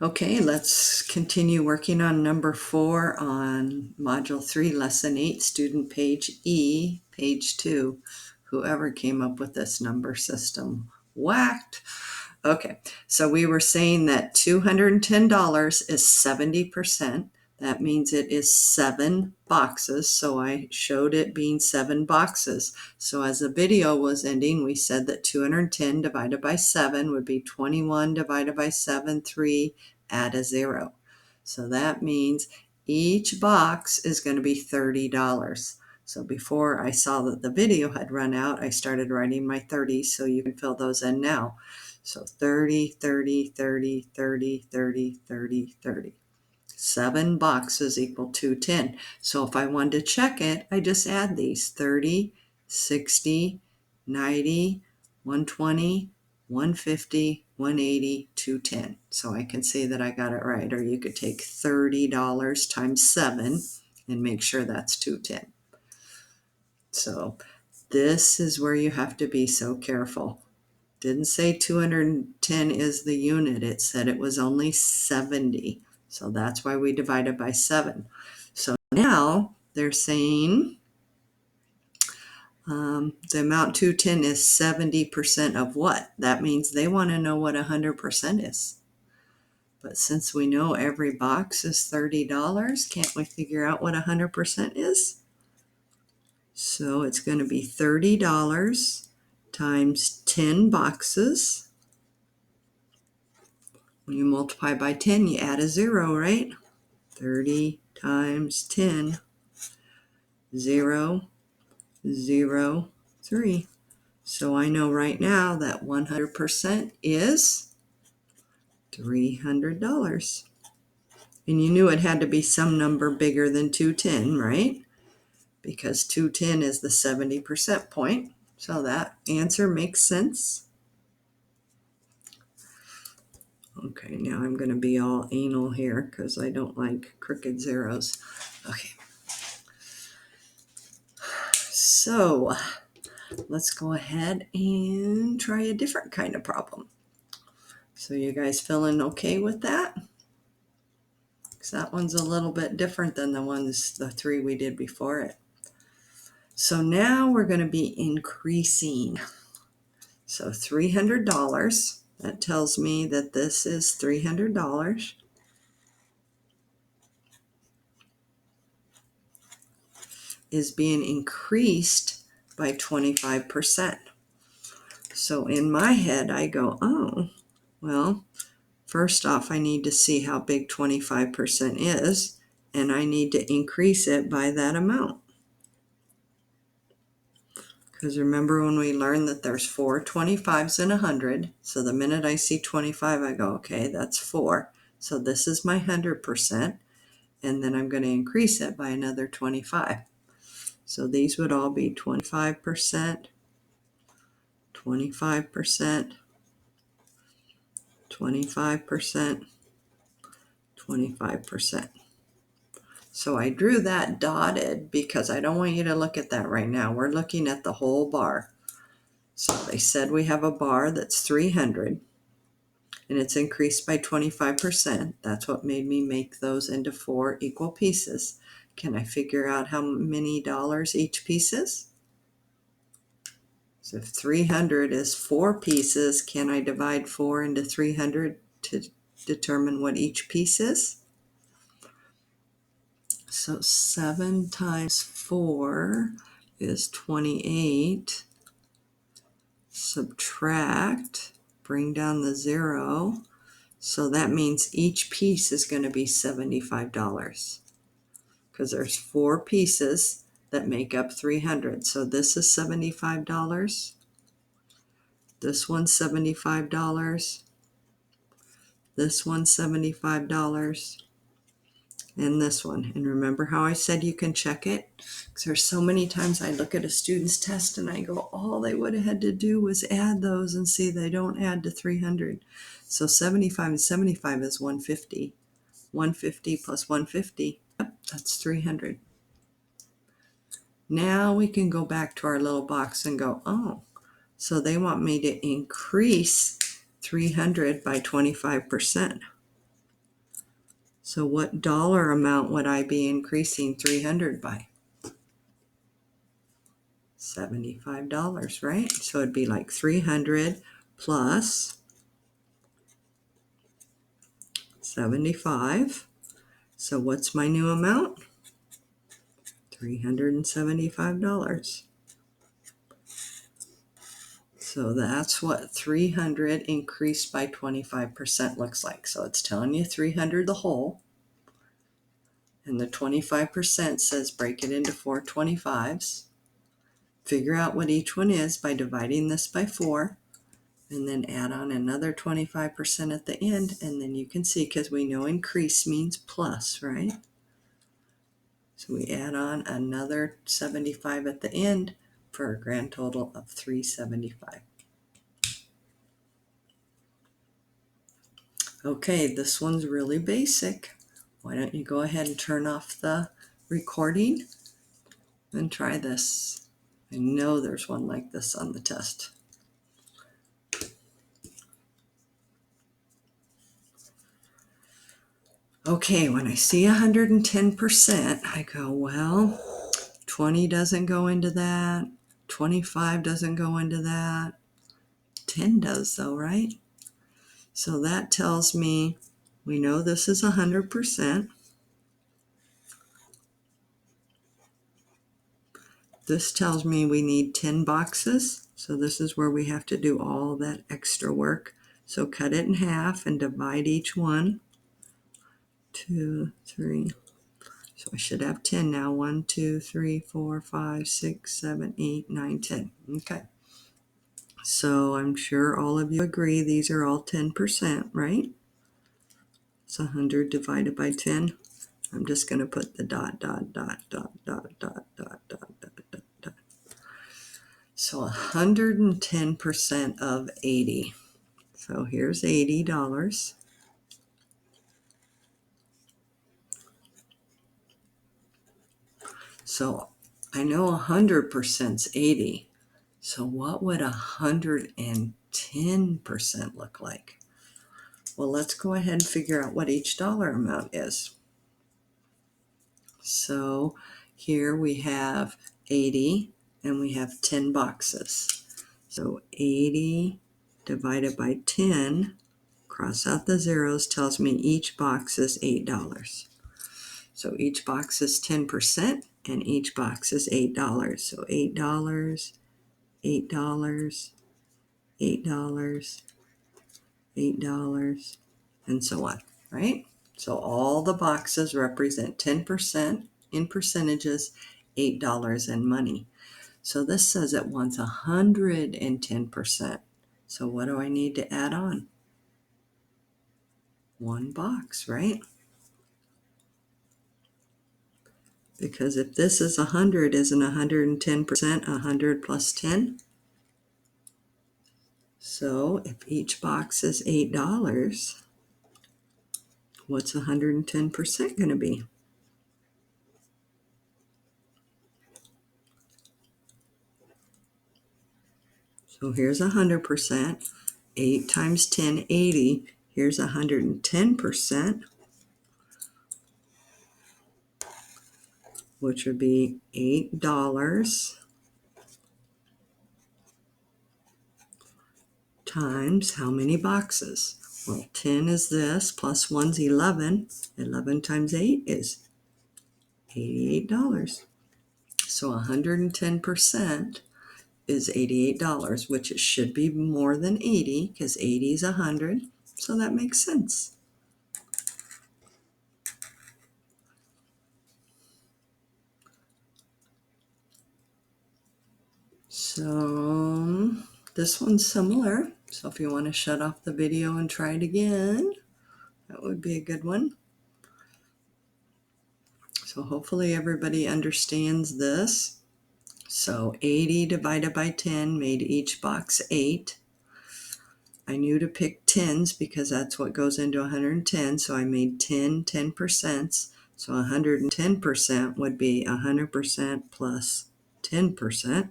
Okay, let's continue working on number 4 on Module 3, Lesson 8, Student Page E, Page 2. Whoever came up with this number system whacked. Okay, so we were saying that $210 is 70%. That means it is 7 boxes. So I showed it being 7 boxes. So as the video was ending, we said that 210 divided by 7 would be 21 divided by 7, 3, add a 0. So that means each box is going to be $30. So before I saw that the video had run out, I started writing my 30s, so you can fill those in now. So 30, 30, 30, 30, 30, 30, 30. 7 boxes equal 210. So if I wanted to check it, I just add these 30, 60, 90, 120, 150, 180, 210. So I can see that I got it right. Or you could take $30 times 7 and make sure that's 210. So this is where you have to be so careful. Didn't say 210 is the unit. It said it was only 70. So that's why we divided by 7. So now they're saying the amount 210 is 70% of what? That means they want to know what 100% is. But since we know every box is $30, can't we figure out what 100% is? So it's going to be $30 times 10 boxes. When you multiply by 10, you add a 0, right? 30 times 10, 0, 0, 3. So I know right now that 100% is $300. And you knew it had to be some number bigger than 210, right? Because 210 is the 70% point. So that answer makes sense. Okay, now I'm going to be all anal here because I don't like crooked zeros. Okay. So let's go ahead and try a different kind of problem. So you guys feeling okay with that? Because that one's a little bit different than the 3 we did before it. So now we're going to be increasing. So $300, that tells me that this is $300. Is being increased by 25%. So in my head, I go, oh, well, first off, I need to see how big 25% is, and I need to increase it by that amount. Because remember when we learned that there's 4 25s in 100, so the minute I see 25, I go, okay, that's 4. So this is my 100%, and then I'm going to increase it by another 25. So these would all be 25%, 25%, 25%, 25%. So I drew that dotted because I don't want you to look at that right now. We're looking at the whole bar. So they said we have a bar that's 300 and it's increased by 25%. That's what made me make those into 4 equal pieces. Can I figure out how many dollars each piece is? So if 300 is 4 pieces, can I divide 4 into 300 to determine what each piece is? So 7 times 4 is 28. Subtract, bring down the 0. So that means each piece is going to be $75 because there's 4 pieces that make up 300. So this is $75. This one's $75. This one's $75. And this one. And remember how I said you can check it? Because there's so many times I look at a student's test and I go, all they would have had to do was add those and see they don't add to 300. So 75 and 75 is 150. 150 plus 150, yep, that's 300. Now we can go back to our little box and go, oh, so they want me to increase 300 by 25%. So what dollar amount would I be increasing 300 by? $75, right? So it'd be like 300 plus 75. So what's my new amount? $375. So that's what 300 increased by 25% looks like. So it's telling you 300 the whole. And the 25% says break it into 4 25s. Figure out what each one is by dividing this by 4. And then add on another 25% at the end. And then you can see, because we know increase means plus, right? So we add on another 75 at the end for a grand total of 375. Okay, this one's really basic. Why don't you go ahead and turn off the recording and try this? I know there's one like this on the test. Okay, when I see 110%, I go, well, 20 doesn't go into that, 25 doesn't go into that, 10 does though, right? So that tells me we know this is 100%. This tells me we need 10 boxes. So this is where we have to do all that extra work. So cut it in half and divide each one. 2, 3. So I should have 10 now. 1, 2, 3, 4, 5, 6, 7, 8, 9, 10. Okay. So I'm sure all of you agree these are all 10%, right? It's 100 divided by 10. I'm just going to put the dot, dot, dot, dot, dot, dot, dot, dot, dot, dot, dot. So 110% of 80. So here's $80. So I know 100%'s 80. So what would 110% look like? Well, let's go ahead and figure out what each dollar amount is. So here we have 80 and we have 10 boxes. So 80 divided by 10, cross out the zeros, tells me each box is $8. So each box is 10% and each box is $8. So $8, $8, $8, $8, and so on, right? So all the boxes represent 10% in percentages, $8 in money. So this says it wants 110%. So what do I need to add on? One box, right? Because if this is 100, isn't 110% 100 plus 10? So if each box is $8, what's 110% going to be? So here's 100%. 8 times 10, 80. Here's 110%, which would be $8 times how many boxes? Well, 10 is this, plus 1's 11. 11 times 8 is $88. So 110% is $88, which it should be more than 80 because 80 is 100. So that makes sense. So this one's similar. So if you want to shut off the video and try it again, that would be a good one. So hopefully everybody understands this. So 80 divided by 10 made each box 8. I knew to pick 10s because that's what goes into 110. So I made 10 10%. So 110% would be 100% plus 10%.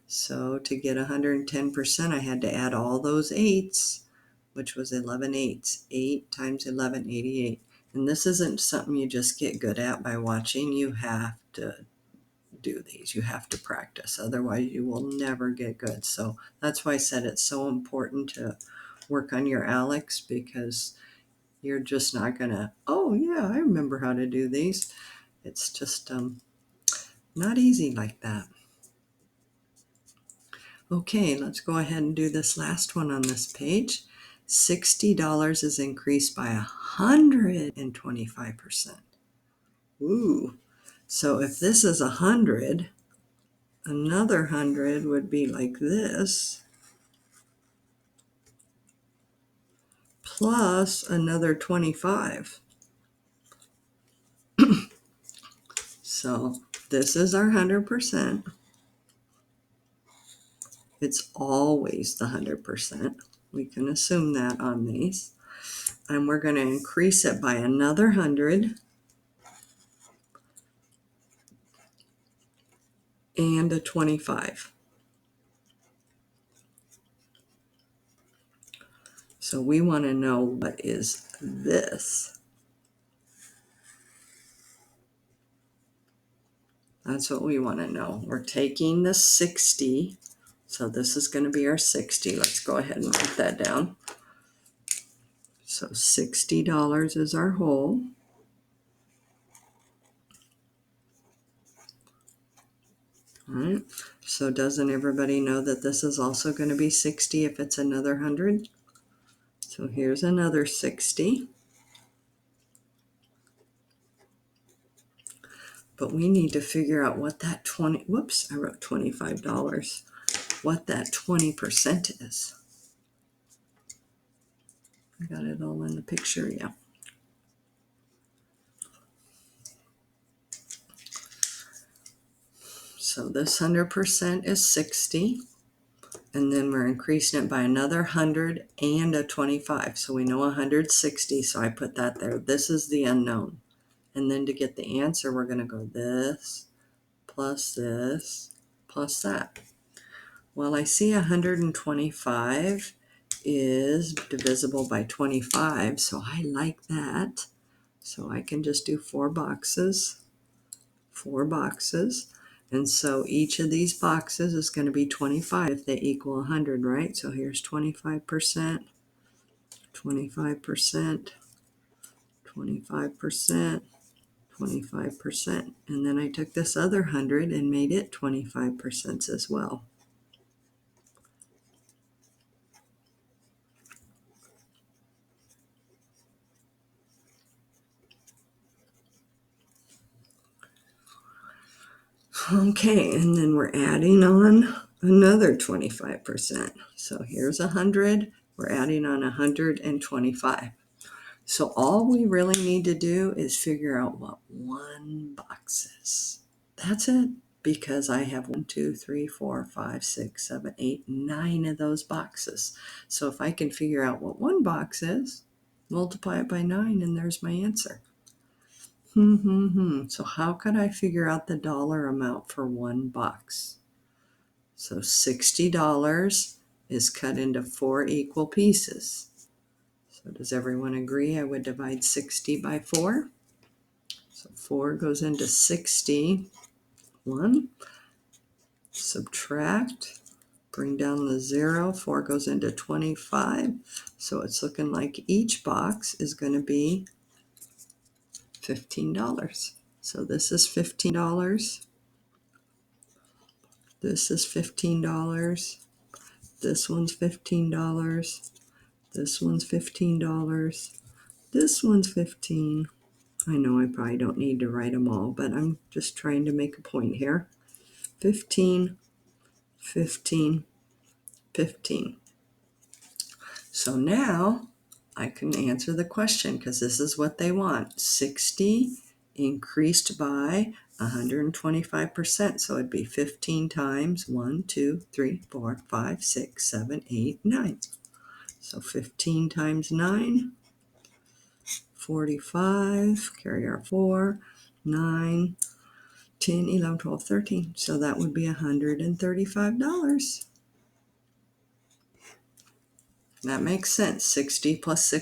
So to get 110%, I had to add all those 8s, which was 11 eighths. 8 times 11, 88. And this isn't something you just get good at by watching. You have to do these. You have to practice. Otherwise, you will never get good. So that's why I said it's so important to work on your ALEKS, because you're just not going to, oh, yeah, I remember how to do these. It's just not easy like that. Okay, let's go ahead and do this last one on this page. $60 is increased by 125%. Ooh, so if this is 100, another 100 would be like this, plus another 25. So this is our 100%. It's always the 100%. We can assume that on these. And we're going to increase it by another 100 and a 25. So we want to know what is this. That's what we want to know. We're taking the 60. So this is going to be our 60. Let's go ahead and write that down. So $60 is our whole. All right. So doesn't everybody know that this is also going to be 60 if it's another 100? So here's another 60. But we need to figure out what that I wrote $25. What that 20% is. I got it all in the picture, yeah. So this 100% is 60, and then we're increasing it by another 100 and a 25. So we know 160, so I put that there. This is the unknown. And then to get the answer, we're going to go this plus that. Well, I see 125 is divisible by 25, so I like that. So I can just do 4 boxes. And so each of these boxes is going to be 25 if they equal 100, right? So here's 25%, 25%, 25%, 25%. And then I took this other 100 and made it 25% as well. Okay, and then we're adding on another 25%. So here's 100, we're adding on 125. So all we really need to do is figure out what one box is. That's it, because I have 1, 2, 3, 4, 5, 6, 7, 8, 9 of those boxes. So if I can figure out what one box is, multiply it by 9 and there's my answer. So how could I figure out the dollar amount for one box? So $60 is cut into 4 equal pieces. So does everyone agree I would divide 60 by 4? So 4 goes into 60. 1. Subtract. Bring down the 0. 4 goes into 25. So it's looking like each box is going to be $15. So this is $15. This is $15. This one's $15. This one's $15. This one's $15. I know I probably don't need to write them all, but I'm just trying to make a point here. 15, 15, 15. So now I can answer the question because this is what they want. 60 increased by 125%. So it'd be 15 times 1, 2, 3, 4, 5, 6, 7, 8, 9. So 15 times 9, 45, carry our 4, 9, 10, 11, 12, 13. So that would be $135. That makes sense. 60 plus 6